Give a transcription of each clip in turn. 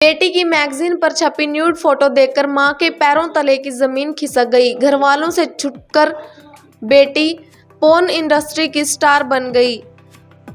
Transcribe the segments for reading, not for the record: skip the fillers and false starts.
बेटी की मैगजीन पर छपी न्यूड फोटो देखकर मां के पैरों तले की जमीन खिसक गई। घरवालों से छूटकर बेटी पोर्न इंडस्ट्री की स्टार बन गई।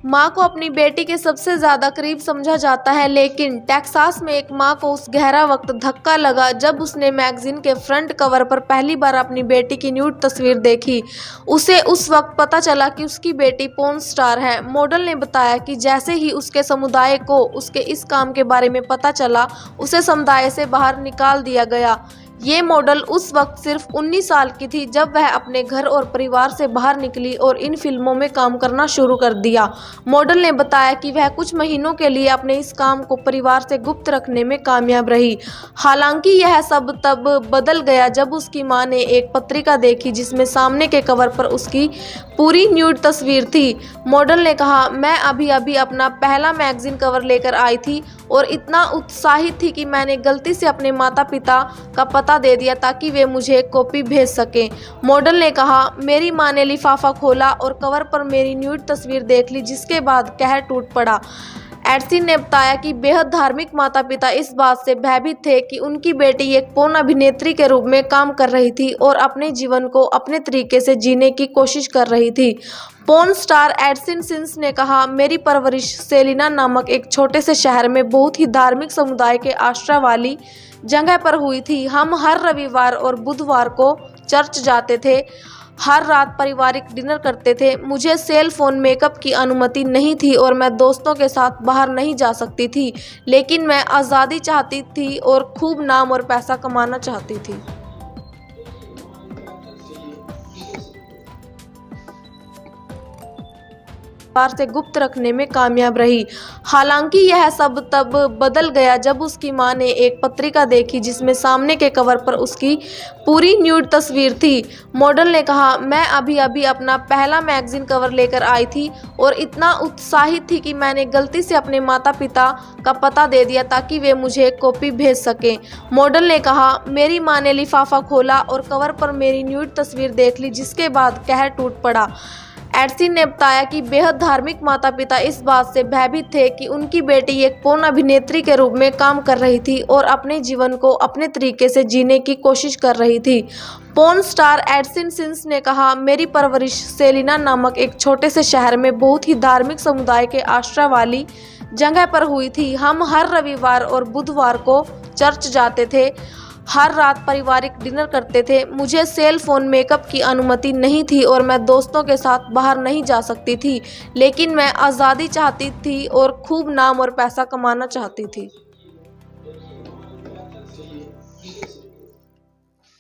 मां को अपनी बेटी के सबसे ज्यादा करीब समझा जाता है, लेकिन टेक्सास में एक मां को उस गहरा वक्त धक्का लगा जब उसने मैगजीन के फ्रंट कवर पर पहली बार अपनी बेटी की न्यूड तस्वीर देखी। उसे उस वक्त पता चला कि उसकी बेटी पोर्न स्टार है। मॉडल ने बताया कि जैसे ही उसके समुदाय को उसके इस काम के बारे में पता चला, उसे समुदाय से बाहर निकाल दिया गया। ये मॉडल उस वक्त सिर्फ 19 साल की थी जब वह अपने घर और परिवार से बाहर निकली और इन फिल्मों में काम करना शुरू कर दिया। मॉडल ने बताया कि वह कुछ महीनों के लिए अपने इस काम को परिवार से गुप्त रखने में कामयाब रही। हालांकि यह सब तब बदल गया जब उसकी मां ने एक पत्रिका देखी जिसमें सामने के कवर पर उसकी पूरी न्यूड तस्वीर थी। मॉडल ने कहा, मैं अभी अभी अपना पहला मैगजीन कवर लेकर आई थी और इतना उत्साहित थी कि मैंने गलती से अपने माता पिता का पता दे दिया ताकि वे मुझे कॉपी भेज सकें। मॉडल ने कहा, मेरी मां ने लिफाफा खोला और कवर पर मेरी न्यूड तस्वीर देख ली, जिसके बाद कहर टूट पड़ा। एडसिन ने बताया कि बेहद धार्मिक माता पिता इस बात से भयभीत थे कि उनकी बेटी एक पोर्न अभिनेत्री के रूप में काम कर रही थी और अपने जीवन को अपने तरीके से जीने की कोशिश कर रही थी। पोर्न स्टार एडसिन सिंस ने कहा, मेरी परवरिश सेलिना नामक एक छोटे से शहर में बहुत ही धार्मिक समुदाय के आश्रय वाली जगह पर हुई थी। हम हर रविवार और बुधवार को चर्च जाते थे, हर रात पारिवारिक डिनर करते थे। मुझे सेल फोन मेकअप की अनुमति नहीं थी और मैं दोस्तों के साथ बाहर नहीं जा सकती थी, लेकिन मैं आज़ादी चाहती थी और खूब नाम और पैसा कमाना चाहती थी। परिवार से गुप्त रखने में कामयाब रही। हालांकि यह सब तब बदल गया जब उसकी मां ने एक पत्रिका देखी जिसमें सामने के कवर पर उसकी पूरी न्यूड तस्वीर थी। मॉडल ने कहा, मैं अभी अभी अपना पहला मैगजीन कवर लेकर आई थी और इतना उत्साहित थी कि मैंने गलती से अपने माता पिता का पता दे दिया ताकि वे मुझे कॉपी भेज सकें। मॉडल ने कहा, मेरी मां ने लिफाफा खोला और कवर पर मेरी न्यूड तस्वीर देख ली, जिसके बाद कहर टूट पड़ा। एडसिन ने बताया कि बेहद धार्मिक माता पिता इस बात से भयभीत थे कि उनकी बेटी एक पोर्न अभिनेत्री के रूप में काम कर रही थी और अपने जीवन को अपने तरीके से जीने की कोशिश कर रही थी। पोर्न स्टार एडसिन सिंस ने कहा, मेरी परवरिश सेलिना नामक एक छोटे से शहर में बहुत ही धार्मिक समुदाय के आश्रय वाली जगह पर हुई थी। हम हर रविवार और बुधवार को चर्च जाते थे, हर रात पारिवारिक डिनर करते थे। मुझे सेल फोन मेकअप की अनुमति नहीं थी और मैं दोस्तों के साथ बाहर नहीं जा सकती थी, लेकिन मैं आज़ादी चाहती थी और खूब नाम और पैसा कमाना चाहती थी।